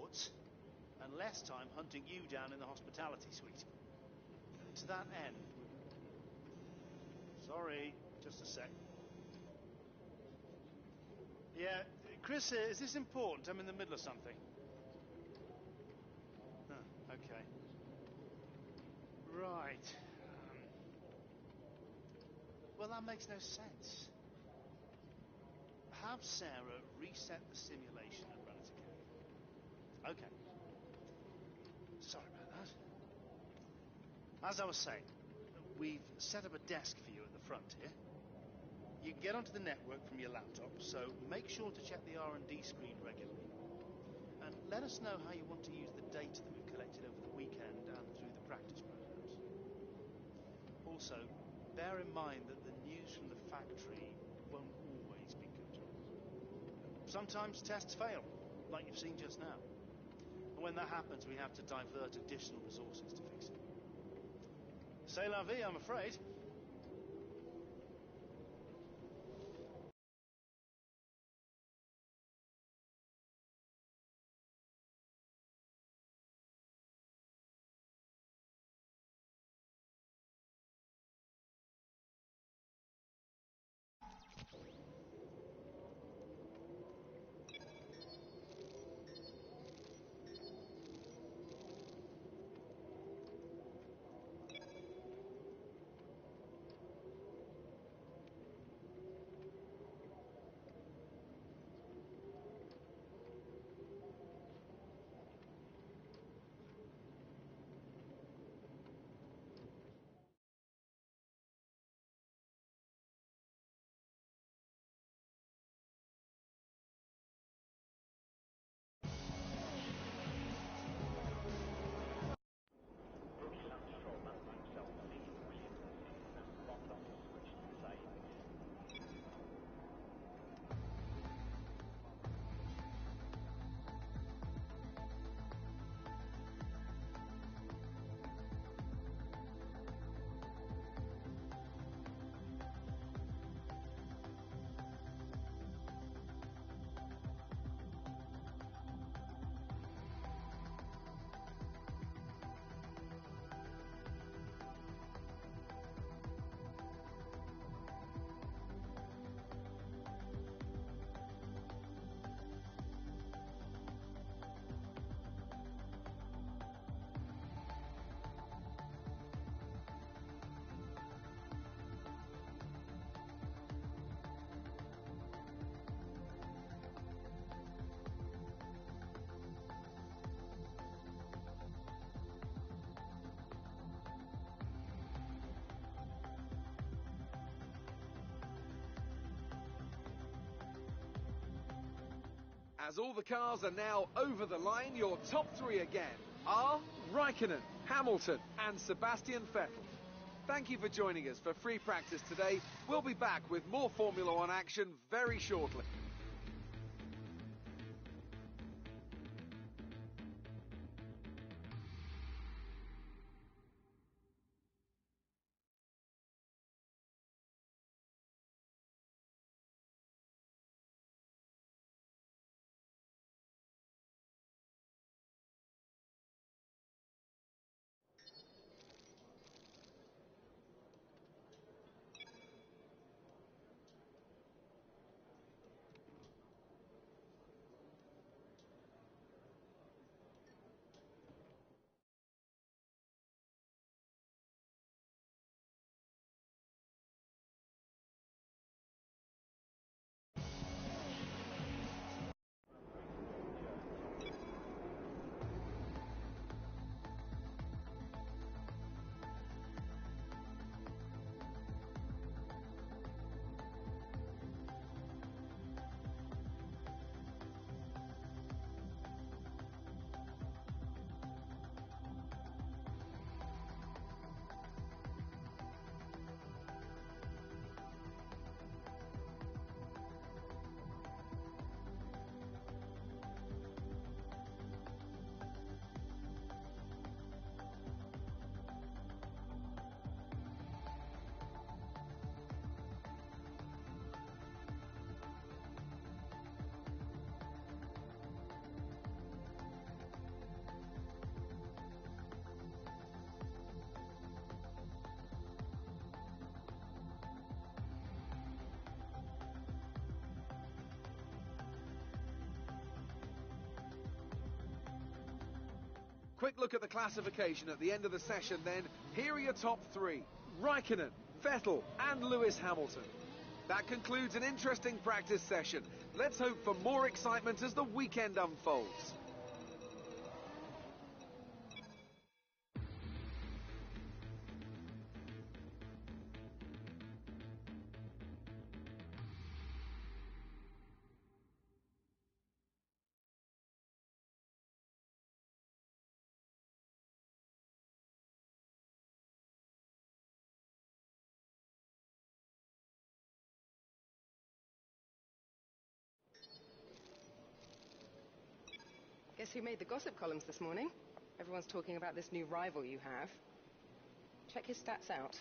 reports and less time hunting you down in the hospitality suite. To that end... Sorry, just a sec. Yeah, Chris, is this important? I'm in the middle of something. Huh, okay. Right. Well, that makes no sense. Have Sarah reset the simulation and run it again. Okay. Sorry about that. As I was saying, we've set up a desk for you at the front here. You can get onto the network from your laptop, so make sure to check the R&D screen regularly. And let us know how you want to use the data that we've collected over the weekend and through the practice programs. Also, bear in mind that the news from the factory won't always be good. Sometimes tests fail, like you've seen just now. And when that happens, we have to divert additional resources to fix it. C'est la vie, I'm afraid. As all the cars are now over the line, your top three again are Raikkonen, Hamilton and Sebastian Vettel. Thank you for joining us for free practice today. We'll be back with more Formula One action very shortly. Quick look at the classification at the end of the session then. Here are your top three: Raikkonen, Vettel and Lewis Hamilton. That concludes an interesting practice session. Let's hope for more excitement as the weekend unfolds. Guess who made the gossip columns this morning? Everyone's talking about this new rival you have. Check his stats out.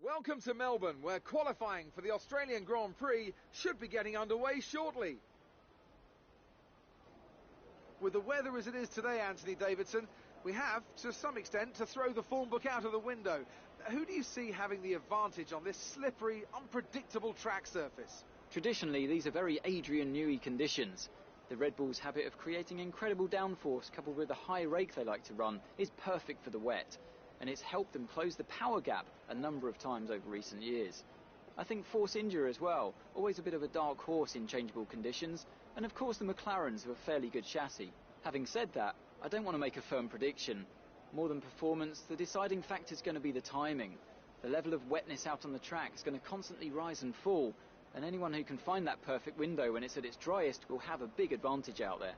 Welcome to Melbourne, where qualifying for the Australian Grand Prix should be getting underway shortly. With the weather as it is today, Anthony Davidson, we have, to some extent, to throw the form book out of the window. Who do you see having the advantage on this slippery, unpredictable track surface? Traditionally, these are very Adrian Newey conditions. The Red Bull's habit of creating incredible downforce, coupled with the high rake they like to run, is perfect for the wet, and it's helped them close the power gap a number of times over recent years. I think Force India as well, always a bit of a dark horse in changeable conditions, and of course the McLarens have a fairly good chassis. Having said that, I don't want to make a firm prediction. More than performance, the deciding factor is going to be the timing. The level of wetness out on the track is going to constantly rise and fall, and anyone who can find that perfect window when it's at its driest will have a big advantage out there.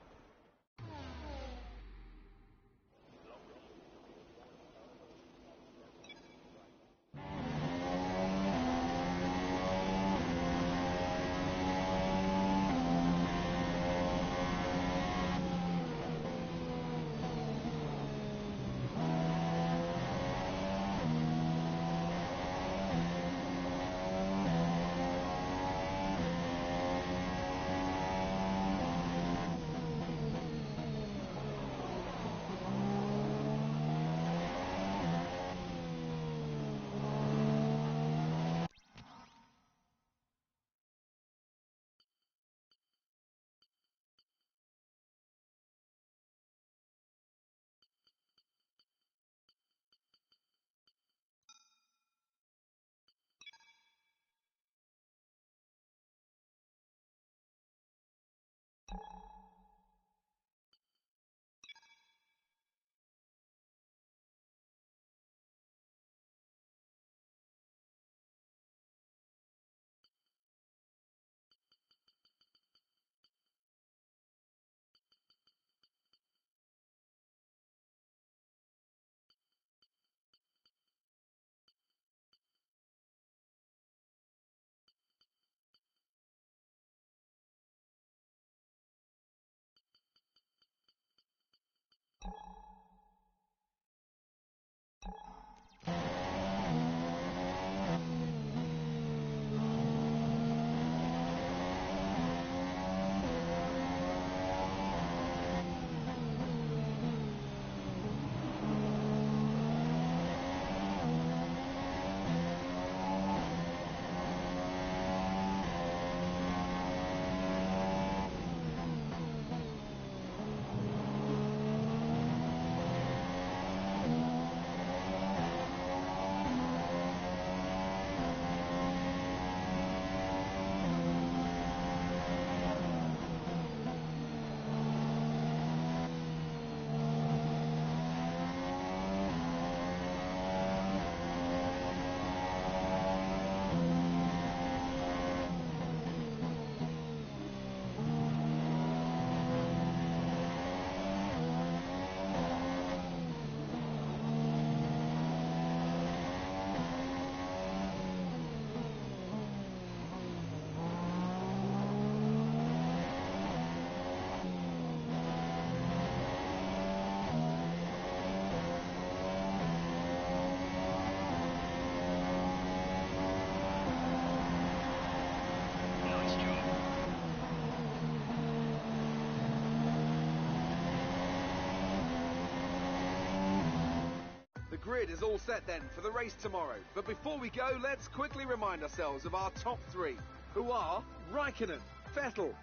grid is all set then for the race tomorrow. But before we go, let's quickly remind ourselves of our top three, who are Raikkonen, Vettel.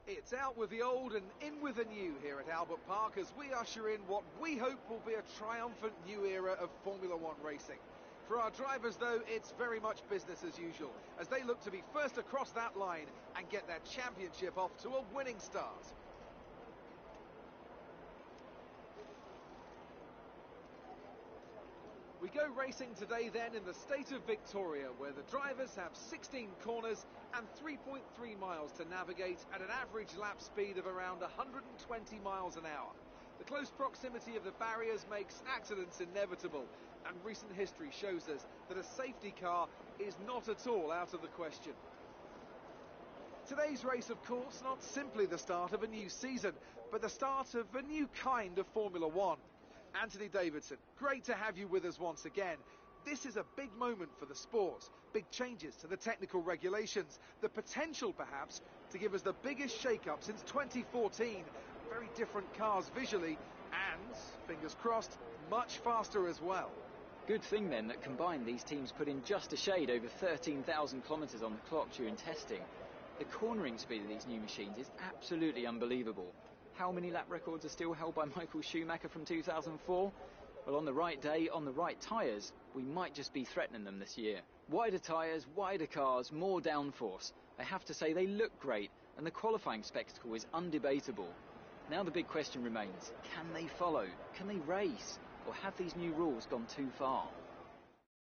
It's out with the old and in with the new here at Albert Park as we usher in what we hope will be a triumphant new era of Formula One racing. For our drivers, though, it's very much business as usual, as they look to be first across that line and get their championship off to a winning start. We go racing today then in the state of Victoria, where the drivers have 16 corners and 3.3 miles to navigate at an average lap speed of around 120 miles an hour. The close proximity of the barriers makes accidents inevitable, and recent history shows us that a safety car is not at all out of the question. Today's race, of course, not simply the start of a new season, but the start of a new kind of Formula One. Anthony Davidson, great to have you with us once again. This is a big moment for the sport. Big changes to the technical regulations. The potential, perhaps, to give us the biggest shake-up since 2014. Very different cars visually and, fingers crossed, much faster as well. Good thing then that combined these teams put in just a shade over 13,000 kilometres on the clock during testing. The cornering speed of these new machines is absolutely unbelievable. How many lap records are still held by Michael Schumacher from 2004? Well, on the right day, on the right tyres, we might just be threatening them this year. Wider tyres, wider cars, more downforce. I have to say they look great, and the qualifying spectacle is undebatable. Now the big question remains, can they follow? Can they race? Or have these new rules gone too far?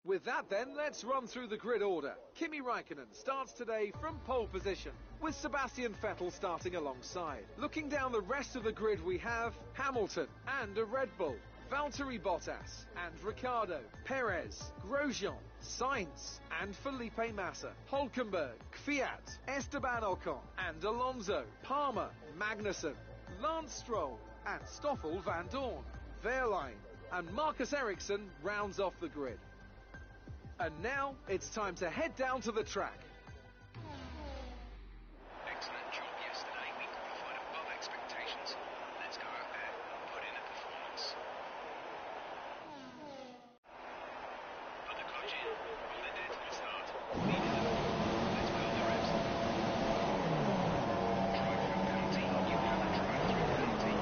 With that then, let's run through the grid order. Kimi Raikkonen starts today from pole position, with Sebastian Vettel starting alongside. Looking down the rest of the grid, we have Hamilton and a Red Bull, Valtteri Bottas and Ricciardo, Perez, Grosjean, Sainz and Felipe Massa, Hülkenberg, Kvyat, Esteban Ocon and Alonso, Palmer, Magnussen, Lance Stroll and Stoffel van Dorn, Wehrlein and Marcus Ericsson rounds off the grid. And now it's time to head down to the track. Excellent job yesterday. We qualified above expectations. Let's go out there and put in a performance. Put the clutch in, hold it there to the start. Lead it up. Let's build the rest. Drive-through penalty. You have a drive-through penalty.